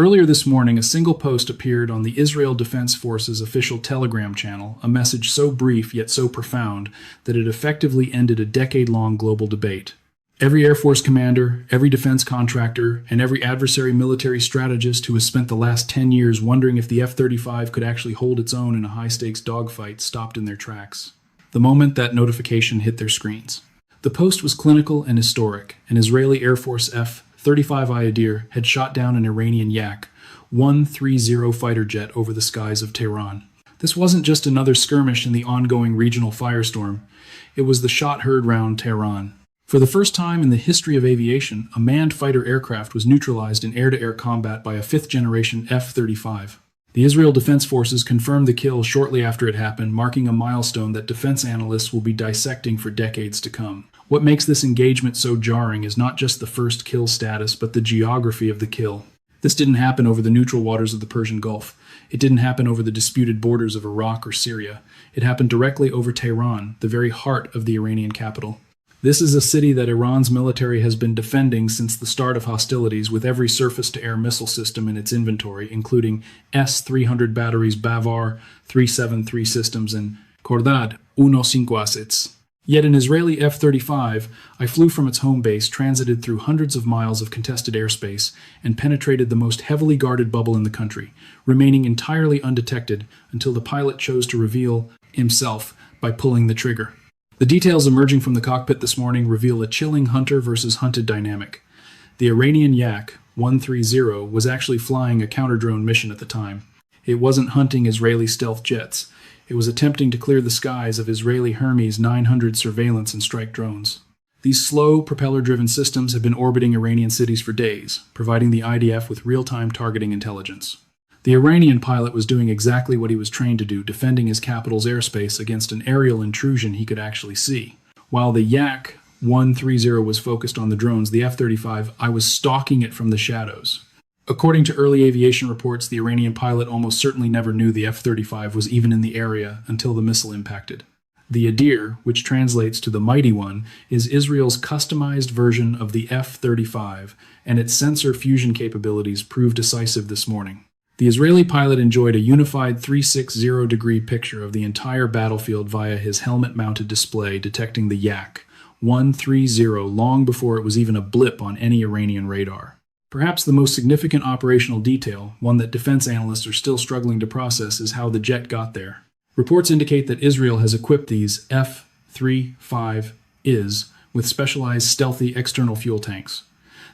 Earlier this morning, a single post appeared on the Israel Defense Forces official Telegram channel, a message so brief yet so profound that it effectively ended a decade-long global debate. Every Air Force commander, every defense contractor, and every adversary military strategist who has spent the last 10 years wondering if the F-35 could actually hold its own in a high-stakes dogfight stopped in their tracks the moment that notification hit their screens. The post was clinical and historic. An Israeli Air Force F-35I Adir had shot down an Iranian Yak-130 fighter jet over the skies of Tehran. This wasn't just another skirmish in the ongoing regional firestorm. It was the shot heard round Tehran. For the first time in the history of aviation, a manned fighter aircraft was neutralized in air-to-air combat by a fifth-generation F-35. The Israel Defense Forces confirmed the kill shortly after it happened, marking a milestone that defense analysts will be dissecting for decades to come. What makes this engagement so jarring is not just the first kill status, but the geography of the kill. This didn't happen over the neutral waters of the Persian Gulf. It didn't happen over the disputed borders of Iraq or Syria. It happened directly over Tehran, the very heart of the Iranian capital. This is a city that Iran's military has been defending since the start of hostilities, with every surface-to-air missile system in its inventory, including S-300 batteries, Bavar 373 systems, and Cordad 156. Yet an Israeli F-35, I flew from its home base, transited through hundreds of miles of contested airspace, and penetrated the most heavily guarded bubble in the country, remaining entirely undetected until the pilot chose to reveal himself by pulling the trigger. The details emerging from the cockpit this morning reveal a chilling hunter versus hunted dynamic. The Iranian Yak-130 was actually flying a counter-drone mission at the time. It wasn't hunting Israeli stealth jets. It was attempting to clear the skies of Israeli Hermes 900 surveillance and strike drones. These slow, propeller-driven systems have been orbiting Iranian cities for days, providing the IDF with real-time targeting intelligence. The Iranian pilot was doing exactly what he was trained to do, defending his capital's airspace against an aerial intrusion he could actually see. While the Yak-130 was focused on the drones, the F-35I was stalking it from the shadows. According to early aviation reports, the Iranian pilot almost certainly never knew the F-35 was even in the area until the missile impacted. The Adir, which translates to the Mighty One, is Israel's customized version of the F-35, and its sensor fusion capabilities proved decisive this morning. The Israeli pilot enjoyed a unified 360-degree picture of the entire battlefield via his helmet-mounted display detecting the Yak-130 long before it was even a blip on any Iranian radar. Perhaps the most significant operational detail, one that defense analysts are still struggling to process, is how the jet got there. Reports indicate that Israel has equipped these F-35Is with specialized stealthy external fuel tanks.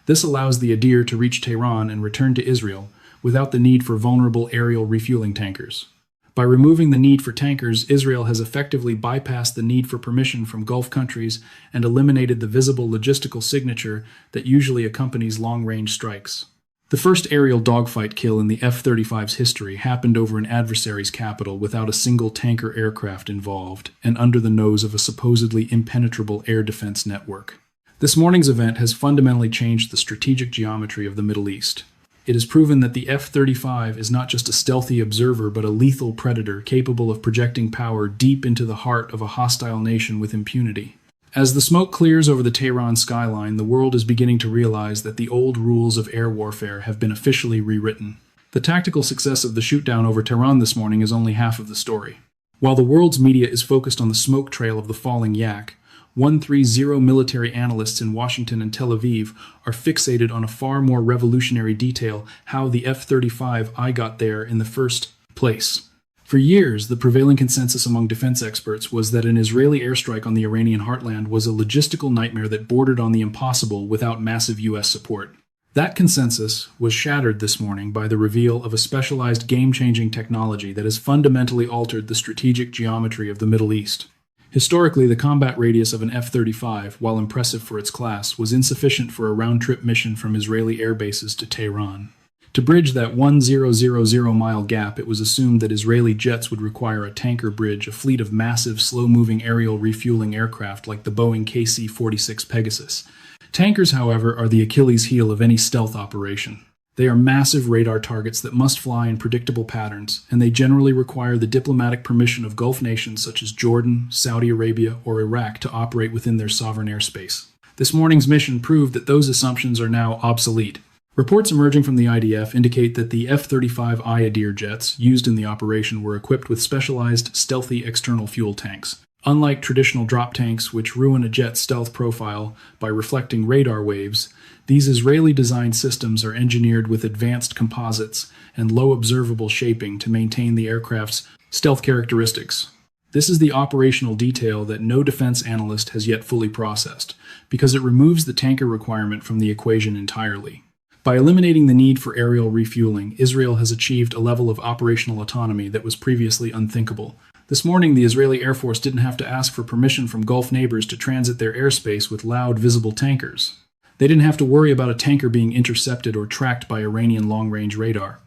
This allows the Adir to reach Tehran and return to Israel without the need for vulnerable aerial refueling tankers. By removing the need for tankers, Israel has effectively bypassed the need for permission from Gulf countries and eliminated the visible logistical signature that usually accompanies long-range strikes. The first aerial dogfight kill in the F-35's history happened over an adversary's capital without a single tanker aircraft involved and under the nose of a supposedly impenetrable air defense network. This morning's event has fundamentally changed the strategic geometry of the Middle East. It has proven that the F-35 is not just a stealthy observer but a lethal predator capable of projecting power deep into the heart of a hostile nation with impunity. As the smoke clears over the Tehran skyline, the world is beginning to realize that the old rules of air warfare have been officially rewritten. The tactical success of the shootdown over Tehran this morning is only half of the story. While the world's media is focused on the smoke trail of the falling Yak, 130 military analysts in Washington and Tel Aviv are fixated on a far more revolutionary detail: how the F-35I got there in the first place. For years, the prevailing consensus among defense experts was that an Israeli airstrike on the Iranian heartland was a logistical nightmare that bordered on the impossible without massive U.S. support. That consensus was shattered this morning by the reveal of a specialized game-changing technology that has fundamentally altered the strategic geometry of the Middle East. Historically, the combat radius of an F-35, while impressive for its class, was insufficient for a round-trip mission from Israeli air bases to Tehran. To bridge that 1,000-mile gap, it was assumed that Israeli jets would require a tanker bridge, a fleet of massive, slow-moving aerial refueling aircraft like the Boeing KC-46 Pegasus. Tankers, however, are the Achilles heel of any stealth operation. They are massive radar targets that must fly in predictable patterns, and they generally require the diplomatic permission of Gulf nations such as Jordan, Saudi Arabia, or Iraq to operate within their sovereign airspace. This morning's mission proved that those assumptions are now obsolete. Reports emerging from the IDF indicate that the F-35I Adir jets used in the operation were equipped with specialized, stealthy external fuel tanks. Unlike traditional drop tanks, which ruin a jet's stealth profile by reflecting radar waves, these Israeli-designed systems are engineered with advanced composites and low observable shaping to maintain the aircraft's stealth characteristics. This is the operational detail that no defense analyst has yet fully processed, because it removes the tanker requirement from the equation entirely. By eliminating the need for aerial refueling, Israel has achieved a level of operational autonomy that was previously unthinkable. This morning, the Israeli Air Force didn't have to ask for permission from Gulf neighbors to transit their airspace with loud, visible tankers. They didn't have to worry about a tanker being intercepted or tracked by Iranian long-range radar.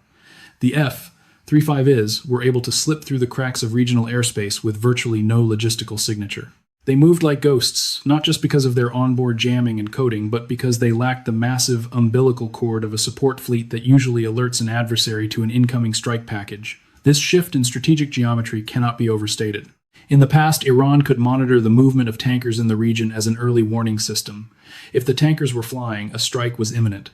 The F-35Is were able to slip through the cracks of regional airspace with virtually no logistical signature. They moved like ghosts, not just because of their onboard jamming and coding, but because they lacked the massive umbilical cord of a support fleet that usually alerts an adversary to an incoming strike package. This shift in strategic geometry cannot be overstated. In the past, Iran could monitor the movement of tankers in the region as an early warning system. If the tankers were flying, a strike was imminent.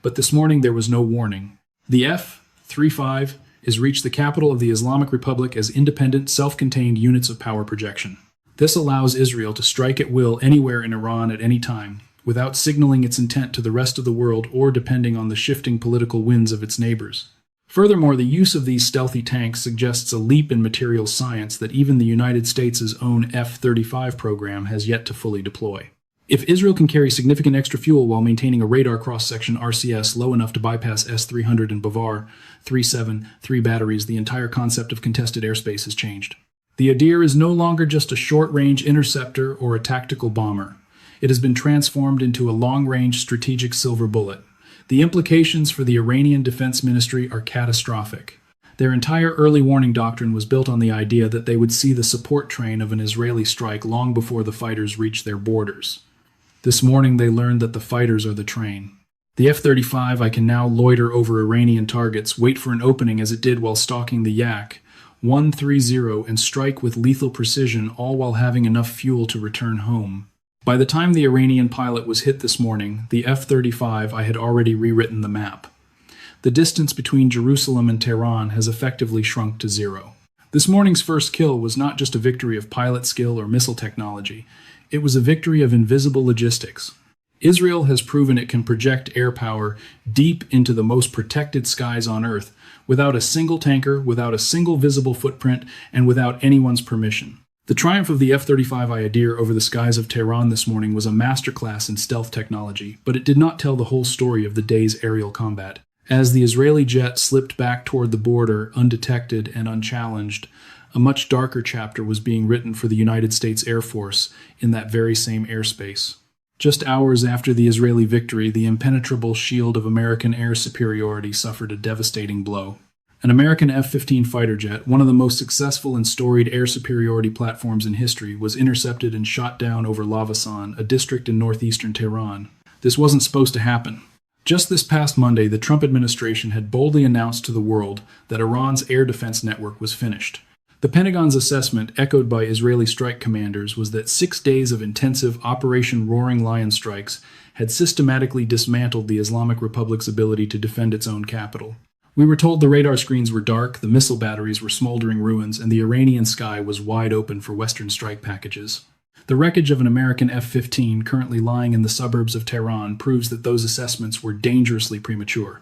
But this morning there was no warning. The F-35 has reached the capital of the Islamic Republic as independent, self-contained units of power projection. This allows Israel to strike at will anywhere in Iran at any time, without signaling its intent to the rest of the world or depending on the shifting political winds of its neighbors. Furthermore, the use of these stealthy tanks suggests a leap in materials science that even the United States' own F-35 program has yet to fully deploy. If Israel can carry significant extra fuel while maintaining a radar cross-section RCS low enough to bypass S-300 and Bavar 373 batteries, the entire concept of contested airspace has changed. The Adir is no longer just a short-range interceptor or a tactical bomber. It has been transformed into a long-range strategic silver bullet. The implications for the Iranian Defense Ministry are catastrophic. Their entire early warning doctrine was built on the idea that they would see the support train of an Israeli strike long before the fighters reach their borders. This morning they learned that the fighters are the train. The F-35I can now loiter over Iranian targets, wait for an opening as it did while stalking the Yak-130, and strike with lethal precision, all while having enough fuel to return home. By the time the Iranian pilot was hit this morning, the F-35I had already rewritten the map. The distance between Jerusalem and Tehran has effectively shrunk to zero. This morning's first kill was not just a victory of pilot skill or missile technology. It was a victory of invisible logistics. Israel has proven it can project air power deep into the most protected skies on Earth without a single tanker, without a single visible footprint, and without anyone's permission. The triumph of the F-35I Adir over the skies of Tehran this morning was a masterclass in stealth technology, but it did not tell the whole story of the day's aerial combat. As the Israeli jet slipped back toward the border, undetected and unchallenged, a much darker chapter was being written for the United States Air Force in that very same airspace. Just hours after the Israeli victory, the impenetrable shield of American air superiority suffered a devastating blow. An American F-15 fighter jet, one of the most successful and storied air superiority platforms in history, was intercepted and shot down over Lavasan, a district in northeastern Tehran. This wasn't supposed to happen. Just this past Monday, the Trump administration had boldly announced to the world that Iran's air defense network was finished. The Pentagon's assessment, echoed by Israeli strike commanders, was that 6 days of intensive Operation Roaring Lion strikes had systematically dismantled the Islamic Republic's ability to defend its own capital. We were told the radar screens were dark, the missile batteries were smoldering ruins, and the Iranian sky was wide open for Western strike packages. The wreckage of an American F-15 currently lying in the suburbs of Tehran proves that those assessments were dangerously premature.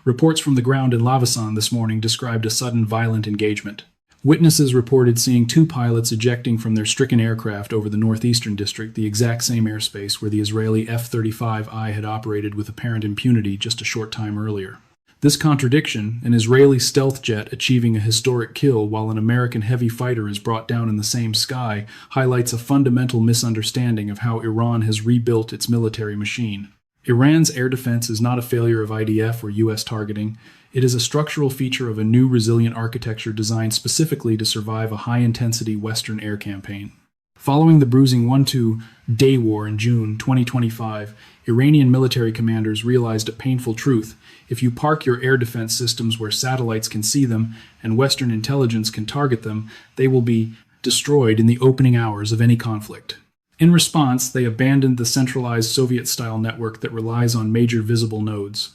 Reports from the ground in Lavasan this morning described a sudden violent engagement. Witnesses reported seeing 2 pilots ejecting from their stricken aircraft over the northeastern district, the exact same airspace where the Israeli F-35I had operated with apparent impunity just a short time earlier. This contradiction, an Israeli stealth jet achieving a historic kill while an American heavy fighter is brought down in the same sky, highlights a fundamental misunderstanding of how Iran has rebuilt its military machine. Iran's air defense is not a failure of IDF or U.S. targeting. It is a structural feature of a new resilient architecture designed specifically to survive a high-intensity Western air campaign. Following the bruising 1-2 day war in June 2025, Iranian military commanders realized a painful truth. If you park your air defense systems where satellites can see them and Western intelligence can target them, they will be destroyed in the opening hours of any conflict. In response, they abandoned the centralized Soviet-style network that relies on major visible nodes.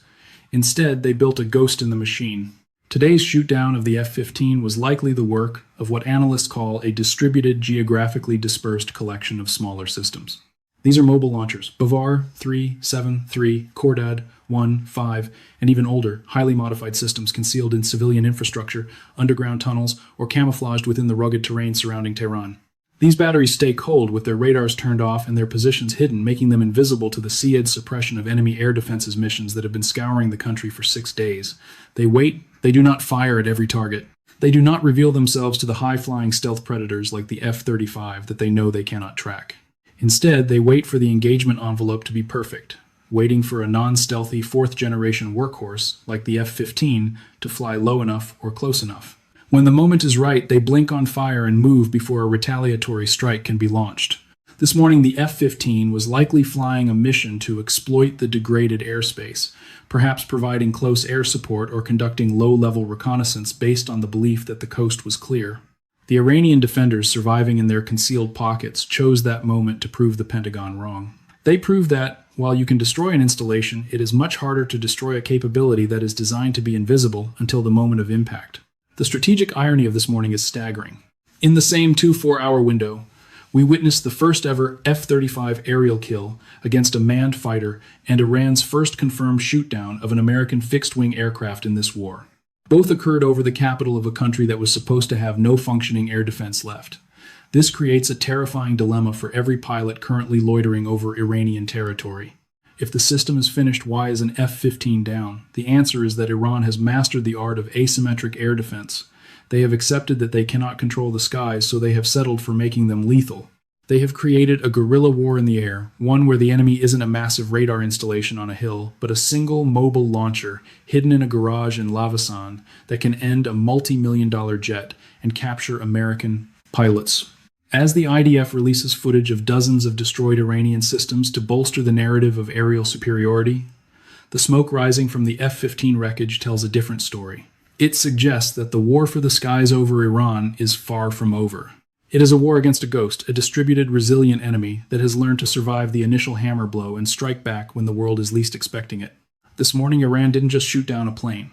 Instead, they built a ghost in the machine. Today's shootdown of the F-15 was likely the work of what analysts call a distributed, geographically dispersed collection of smaller systems. These are mobile launchers: Bavar 3, 7, 3, Khordad 1, 5, and even older, highly modified systems concealed in civilian infrastructure, underground tunnels, or camouflaged within the rugged terrain surrounding Tehran. These batteries stay cold with their radars turned off and their positions hidden, making them invisible to the sea-edge suppression of enemy air defenses missions that have been scouring the country for 6 days. They wait, they do not fire at every target. They do not reveal themselves to the high-flying stealth predators like the F-35 that they know they cannot track. Instead, they wait for the engagement envelope to be perfect, waiting for a non-stealthy fourth-generation workhorse like the F-15 to fly low enough or close enough. When the moment is right, they blink on fire and move before a retaliatory strike can be launched. This morning, the F-15 was likely flying a mission to exploit the degraded airspace, perhaps providing close air support or conducting low-level reconnaissance based on the belief that the coast was clear. The Iranian defenders surviving in their concealed pockets chose that moment to prove the Pentagon wrong. They proved that, while you can destroy an installation, it is much harder to destroy a capability that is designed to be invisible until the moment of impact. The strategic irony of this morning is staggering. In the same 2-4-hour window, we witnessed the first ever F-35 aerial kill against a manned fighter and Iran's first confirmed shootdown of an American fixed-wing aircraft in this war. Both occurred over the capital of a country that was supposed to have no functioning air defense left. This creates a terrifying dilemma for every pilot currently loitering over Iranian territory. If the system is finished, why is an F-15 down? The answer is that Iran has mastered the art of asymmetric air defense. They have accepted that they cannot control the skies, so they have settled for making them lethal. They have created a guerrilla war in the air, one where the enemy isn't a massive radar installation on a hill, but a single mobile launcher hidden in a garage in Lavasan that can end a multi-million-dollar jet and capture American pilots. As the IDF releases footage of dozens of destroyed Iranian systems to bolster the narrative of aerial superiority, the smoke rising from the F-15 wreckage tells a different story. It suggests that the war for the skies over Iran is far from over. It is a war against a ghost, a distributed, resilient enemy that has learned to survive the initial hammer blow and strike back when the world is least expecting it. This morning, Iran didn't just shoot down a plane.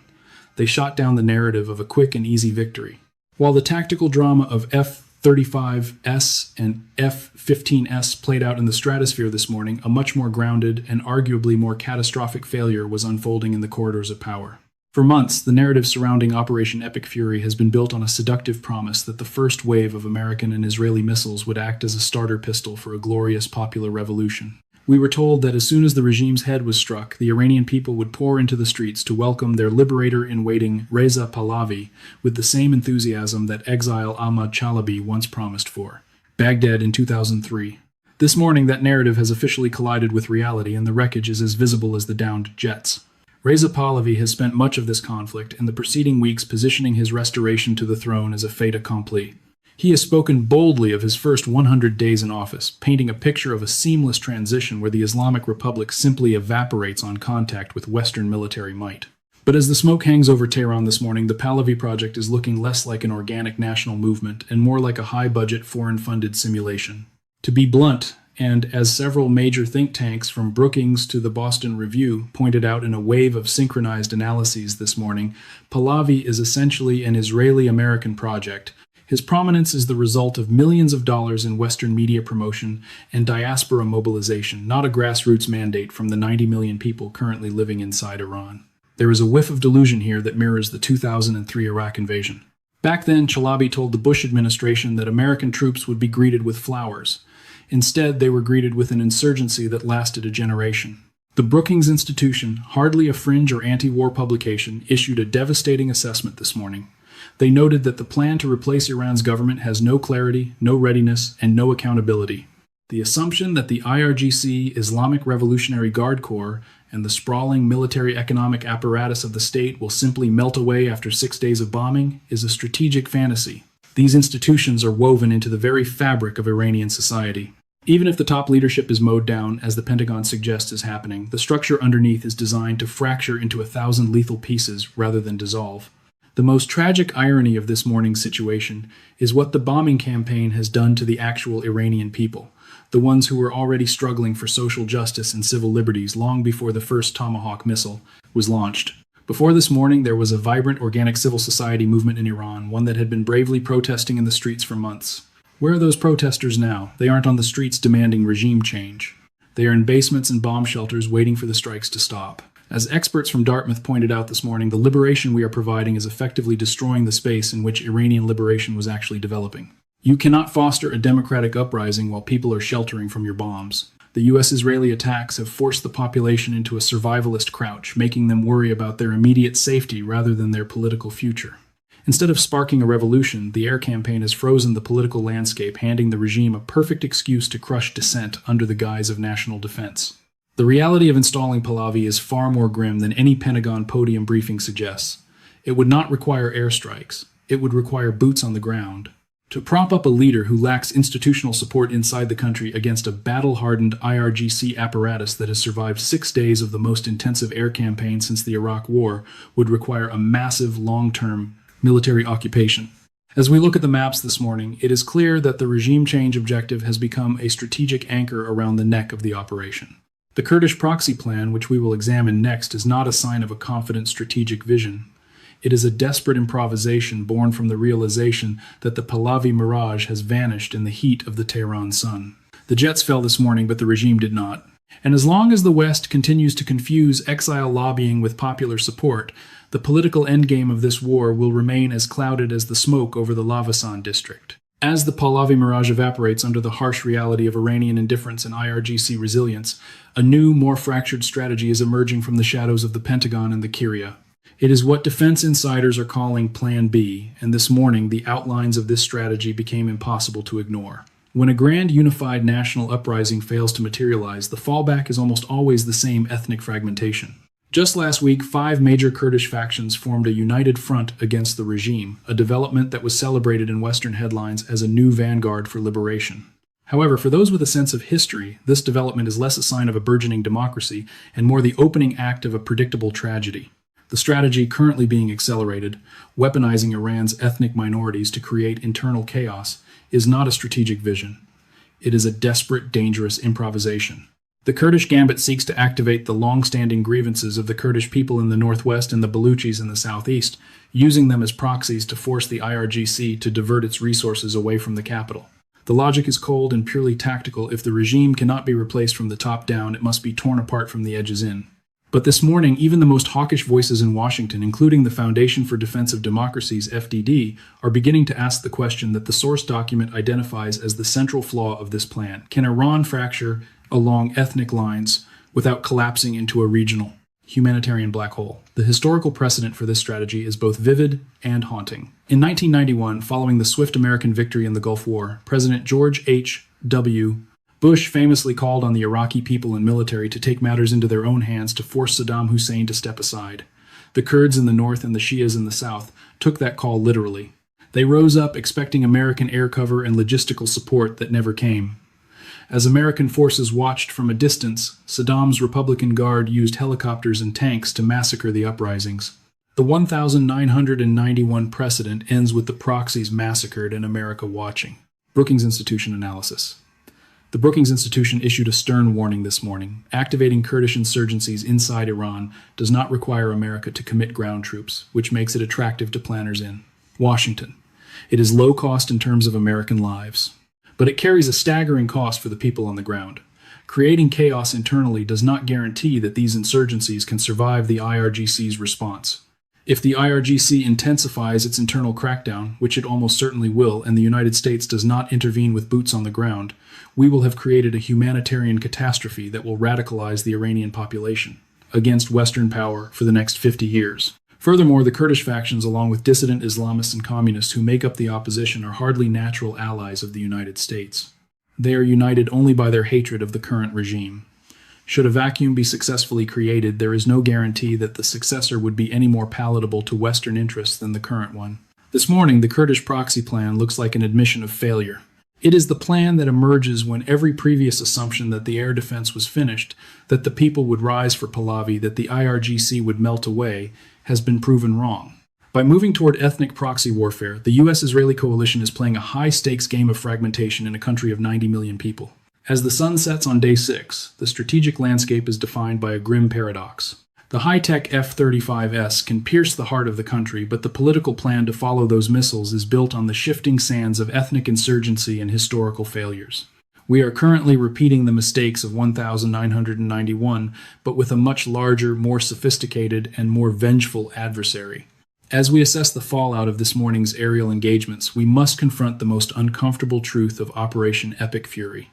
They shot down the narrative of a quick and easy victory. While the tactical drama of F-35S and F-15S played out in the stratosphere this morning, a much more grounded and arguably more catastrophic failure was unfolding in the corridors of power. For months, the narrative surrounding Operation Epic Fury has been built on a seductive promise that the first wave of American and Israeli missiles would act as a starter pistol for a glorious popular revolution. We were told that as soon as the regime's head was struck, the Iranian people would pour into the streets to welcome their liberator-in-waiting Reza Pahlavi with the same enthusiasm that exile Ahmad Chalabi once promised for. Baghdad in 2003. This morning, that narrative has officially collided with reality, and the wreckage is as visible as the downed jets. Reza Pahlavi has spent much of this conflict and the preceding weeks positioning his restoration to the throne as a fait accompli. He has spoken boldly of his first 100 days in office, painting a picture of a seamless transition where the Islamic Republic simply evaporates on contact with Western military might. But as the smoke hangs over Tehran this morning, the Pahlavi project is looking less like an organic national movement and more like a high-budget, foreign-funded simulation. To be blunt, and as several major think tanks from Brookings to the Boston Review pointed out in a wave of synchronized analyses this morning, Pahlavi is essentially an Israeli-American project. His prominence is the result of millions of dollars in Western media promotion and diaspora mobilization, not a grassroots mandate from the 90 million people currently living inside Iran. There is a whiff of delusion here that mirrors the 2003 Iraq invasion. Back then, Chalabi told the Bush administration that American troops would be greeted with flowers. Instead, they were greeted with an insurgency that lasted a generation. The Brookings Institution, hardly a fringe or anti-war publication, issued a devastating assessment this morning. They noted that the plan to replace Iran's government has no clarity, no readiness, and no accountability. The assumption that the IRGC, Islamic Revolutionary Guard Corps, and the sprawling military-economic apparatus of the state will simply melt away after 6 days of bombing is a strategic fantasy. These institutions are woven into the very fabric of Iranian society. Even if the top leadership is mowed down, as the Pentagon suggests is happening, the structure underneath is designed to fracture into 1,000 lethal pieces rather than dissolve. The most tragic irony of this morning's situation is what the bombing campaign has done to the actual Iranian people. the ones who were already struggling for social justice and civil liberties long before the first Tomahawk missile was launched. Before this morning, there was a vibrant organic civil society movement in Iran, one that had been bravely protesting in the streets for months. Where are those protesters now? They aren't on the streets demanding regime change. They are in basements and bomb shelters waiting for the strikes to stop. As experts from Dartmouth pointed out this morning, the liberation we are providing is effectively destroying the space in which Iranian liberation was actually developing. You cannot foster a democratic uprising while people are sheltering from your bombs. The U.S.-Israeli attacks have forced the population into a survivalist crouch, making them worry about their immediate safety rather than their political future. Instead of sparking a revolution, the air campaign has frozen the political landscape, handing the regime a perfect excuse to crush dissent under the guise of national defense. The reality of installing Pahlavi is far more grim than any Pentagon podium briefing suggests. It would not require airstrikes. It would require boots on the ground. To prop up a leader who lacks institutional support inside the country against a battle-hardened IRGC apparatus that has survived 6 days of the most intensive air campaign since the Iraq War would require a massive, long-term military occupation. As we look at the maps this morning, it is clear that the regime change objective has become a strategic anchor around the neck of the operation. The Kurdish proxy plan, which we will examine next, is not a sign of a confident strategic vision. It is a desperate improvisation born from the realization that the Pahlavi Mirage has vanished in the heat of the Tehran sun. The jets fell this morning, but the regime did not. And as long as the West continues to confuse exile lobbying with popular support, the political endgame of this war will remain as clouded as the smoke over the Lavasan district. As the Pahlavi Mirage evaporates under the harsh reality of Iranian indifference and IRGC resilience, a new, more fractured strategy is emerging from the shadows of the Pentagon and the Guerilla. It is what defense insiders are calling Plan B, and this morning the outlines of this strategy became impossible to ignore. When a grand unified national uprising fails to materialize, the fallback is almost always the same: ethnic fragmentation. Just last week, 5 major Kurdish factions formed a united front against the regime, a development that was celebrated in Western headlines as a new vanguard for liberation. However, for those with a sense of history, this development is less a sign of a burgeoning democracy and more the opening act of a predictable tragedy. The strategy currently being accelerated, weaponizing Iran's ethnic minorities to create internal chaos, is not a strategic vision. It is a desperate, dangerous improvisation. The Kurdish Gambit seeks to activate the long-standing grievances of the Kurdish people in the northwest and the Baluchis in the southeast, using them as proxies to force the IRGC to divert its resources away from the capital. The logic is cold and purely tactical. If the regime cannot be replaced from the top down, it must be torn apart from the edges in. But this morning, even the most hawkish voices in Washington, including the Foundation for Defense of Democracies, FDD, are beginning to ask the question that the source document identifies as the central flaw of this plan. Can Iran fracture along ethnic lines without collapsing into a regional, humanitarian black hole? The historical precedent for this strategy is both vivid and haunting. In 1991, following the swift American victory in the Gulf War, President George H.W. Bush famously called on the Iraqi people and military to take matters into their own hands to force Saddam Hussein to step aside. The Kurds in the north and the Shias in the south took that call literally. They rose up expecting American air cover and logistical support that never came. As American forces watched from a distance, Saddam's Republican Guard used helicopters and tanks to massacre the uprisings. The 1991 precedent ends with the proxies massacred and America watching. Brookings Institution analysis. The Brookings Institution issued a stern warning this morning. Activating Kurdish insurgencies inside Iran does not require America to commit ground troops, which makes it attractive to planners in Washington. It is low cost in terms of American lives, but it carries a staggering cost for the people on the ground. Creating chaos internally does not guarantee that these insurgencies can survive the IRGC's response. If the IRGC intensifies its internal crackdown, which it almost certainly will, and the United States does not intervene with boots on the ground, we will have created a humanitarian catastrophe that will radicalize the Iranian population against Western power for the next 50 years. Furthermore, the Kurdish factions, along with dissident Islamists and communists who make up the opposition, are hardly natural allies of the United States. They are united only by their hatred of the current regime. Should a vacuum be successfully created, there is no guarantee that the successor would be any more palatable to Western interests than the current one. This morning, the Kurdish proxy plan looks like an admission of failure. It is the plan that emerges when every previous assumption that the air defense was finished, that the people would rise for Pahlavi, that the IRGC would melt away, has been proven wrong. By moving toward ethnic proxy warfare, the U.S.-Israeli coalition is playing a high-stakes game of fragmentation in a country of 90 million people. As the sun sets on day 6, the strategic landscape is defined by a grim paradox. The high-tech F-35S can pierce the heart of the country, but the political plan to follow those missiles is built on the shifting sands of ethnic insurgency and historical failures. We are currently repeating the mistakes of 1991, but with a much larger, more sophisticated, and more vengeful adversary. As we assess the fallout of this morning's aerial engagements, we must confront the most uncomfortable truth of Operation Epic Fury.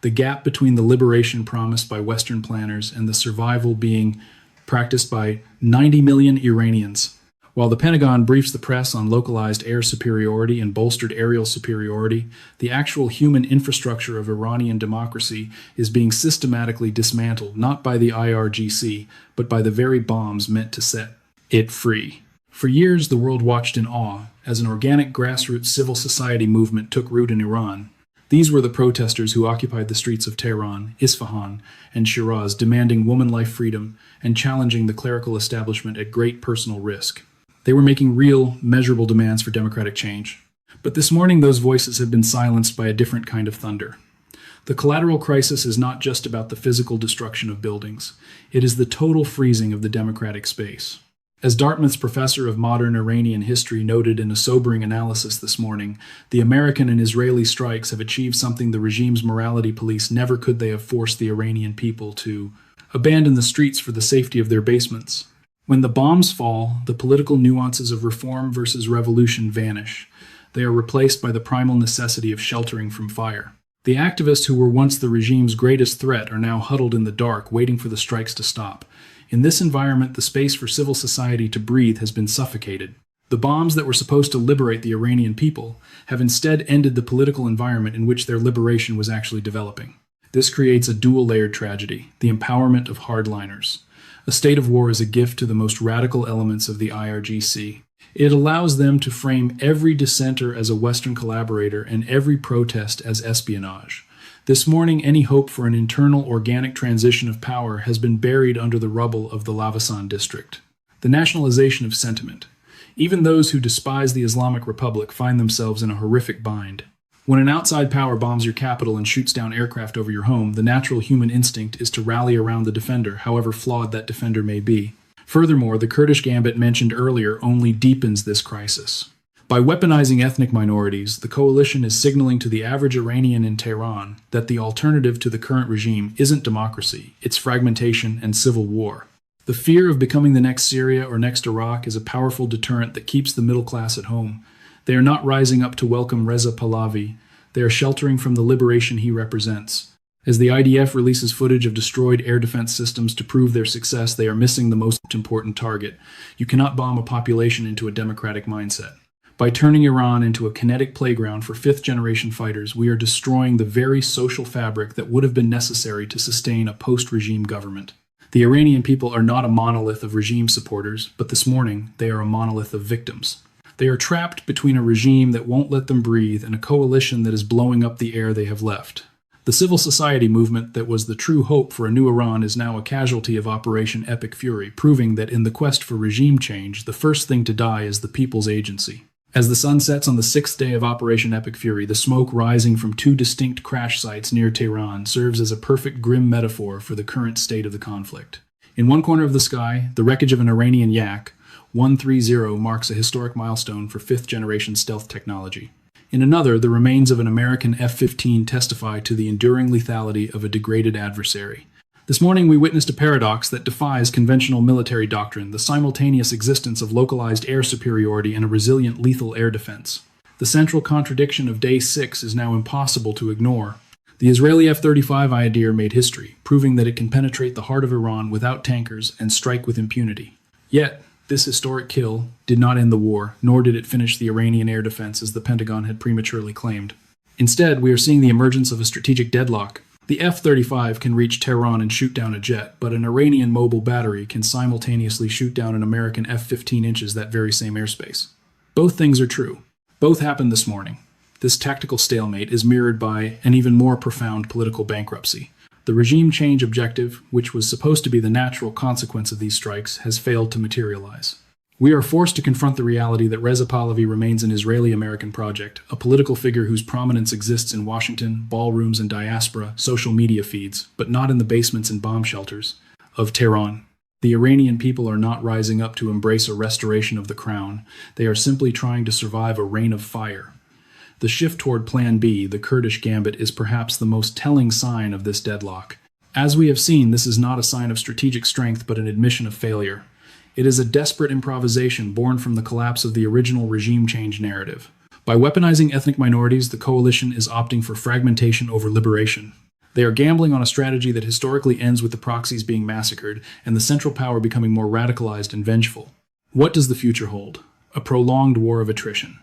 The gap between the liberation promised by Western planners and the survival being practiced by 90 million Iranians. While the Pentagon briefs the press on localized air superiority and bolstered aerial superiority, the actual human infrastructure of Iranian democracy is being systematically dismantled not by the IRGC, but by the very bombs meant to set it free. For years, the world watched in awe as an organic grassroots civil society movement took root in Iran. These were the protesters who occupied the streets of Tehran, Isfahan, and Shiraz, demanding woman-life freedom and challenging the clerical establishment at great personal risk. They were making real, measurable demands for democratic change. But this morning, those voices have been silenced by a different kind of thunder. The collateral crisis is not just about the physical destruction of buildings. It is the total freezing of the democratic space. As Dartmouth's professor of modern Iranian history noted in a sobering analysis this morning, the American and Israeli strikes have achieved something the regime's morality police never could. They have forced the Iranian people to abandon the streets for the safety of their basements. When the bombs fall, the political nuances of reform versus revolution vanish. They are replaced by the primal necessity of sheltering from fire. The activists who were once the regime's greatest threat are now huddled in the dark, waiting for the strikes to stop. In this environment, the space for civil society to breathe has been suffocated. The bombs that were supposed to liberate the Iranian people have instead ended the political environment in which their liberation was actually developing. This creates a dual-layered tragedy, the empowerment of hardliners. A state of war is a gift to the most radical elements of the IRGC. It allows them to frame every dissenter as a Western collaborator and every protest as espionage. This morning, any hope for an internal organic transition of power has been buried under the rubble of the Lavasan district. The nationalization of sentiment. Even those who despise the Islamic Republic find themselves in a horrific bind. When an outside power bombs your capital and shoots down aircraft over your home, the natural human instinct is to rally around the defender, however flawed that defender may be. Furthermore, the Kurdish Gambit mentioned earlier only deepens this crisis. By weaponizing ethnic minorities, the coalition is signaling to the average Iranian in Tehran that the alternative to the current regime isn't democracy, it's fragmentation and civil war. The fear of becoming the next Syria or next Iraq is a powerful deterrent that keeps the middle class at home. They are not rising up to welcome Reza Pahlavi. They are sheltering from the liberation he represents. As the IDF releases footage of destroyed air defense systems to prove their success, they are missing the most important target. You cannot bomb a population into a democratic mindset. By turning Iran into a kinetic playground for fifth-generation fighters, we are destroying the very social fabric that would have been necessary to sustain a post-regime government. The Iranian people are not a monolith of regime supporters, but this morning they are a monolith of victims. They are trapped between a regime that won't let them breathe and a coalition that is blowing up the air they have left. The civil society movement that was the true hope for a new Iran is now a casualty of Operation Epic Fury, proving that in the quest for regime change, the first thing to die is the people's agency. As the sun sets on the 6th day of Operation Epic Fury, the smoke rising from 2 distinct crash sites near Tehran serves as a perfect grim metaphor for the current state of the conflict. In one corner of the sky, the wreckage of an Iranian Yak-130 marks a historic milestone for 5th-generation stealth technology. In another, the remains of an American F-15 testify to the enduring lethality of a degraded adversary. This morning we witnessed a paradox that defies conventional military doctrine, the simultaneous existence of localized air superiority and a resilient lethal air defense. The central contradiction of Day 6 is now impossible to ignore. The Israeli F-35I Adir made history, proving that it can penetrate the heart of Iran without tankers and strike with impunity. Yet, this historic kill did not end the war, nor did it finish the Iranian air defense as the Pentagon had prematurely claimed. Instead, we are seeing the emergence of a strategic deadlock. The F-35 can reach Tehran and shoot down a jet, but an Iranian mobile battery can simultaneously shoot down an American F-15 inches that very same airspace. Both things are true. Both happened this morning. This tactical stalemate is mirrored by an even more profound political bankruptcy. The regime change objective, which was supposed to be the natural consequence of these strikes, has failed to materialize. We are forced to confront the reality that Reza Pahlavi remains an Israeli-American project, a political figure whose prominence exists in Washington, ballrooms and diaspora, social media feeds, but not in the basements and bomb shelters of Tehran. The Iranian people are not rising up to embrace a restoration of the crown. They are simply trying to survive a reign of fire. The shift toward Plan B, the Kurdish Gambit, is perhaps the most telling sign of this deadlock. As we have seen, this is not a sign of strategic strength but an admission of failure. It is a desperate improvisation born from the collapse of the original regime change narrative. By weaponizing ethnic minorities, the coalition is opting for fragmentation over liberation. They are gambling on a strategy that historically ends with the proxies being massacred and the central power becoming more radicalized and vengeful. What does the future hold? A prolonged war of attrition.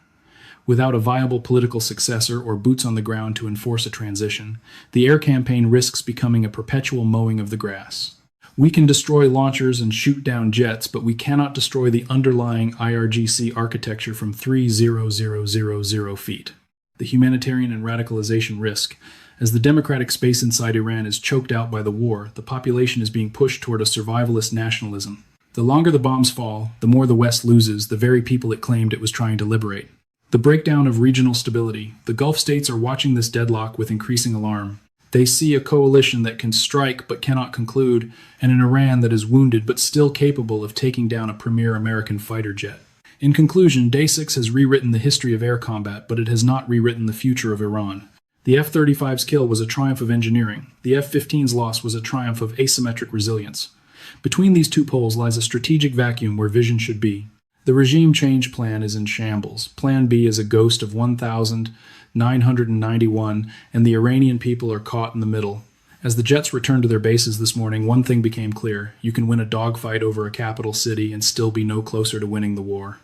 Without a viable political successor or boots on the ground to enforce a transition, the air campaign risks becoming a perpetual mowing of the grass. We can destroy launchers and shoot down jets, but we cannot destroy the underlying IRGC architecture from 3,000 feet. The humanitarian and radicalization risk. As the democratic space inside Iran is choked out by the war, the population is being pushed toward a survivalist nationalism. The longer the bombs fall, the more the West loses the very people it claimed it was trying to liberate. The breakdown of regional stability. The Gulf states are watching this deadlock with increasing alarm. They see a coalition that can strike but cannot conclude, and an Iran that is wounded but still capable of taking down a premier American fighter jet. In conclusion, Day 6 has rewritten the history of air combat, but it has not rewritten the future of Iran. The F-35's kill was a triumph of engineering. The F-15's loss was a triumph of asymmetric resilience. Between these two poles lies a strategic vacuum where vision should be. The regime change plan is in shambles. Plan B is a ghost of 1991, and the Iranian people are caught in the middle. As the jets returned to their bases this morning, one thing became clear. You can win a dogfight over a capital city and still be no closer to winning the war.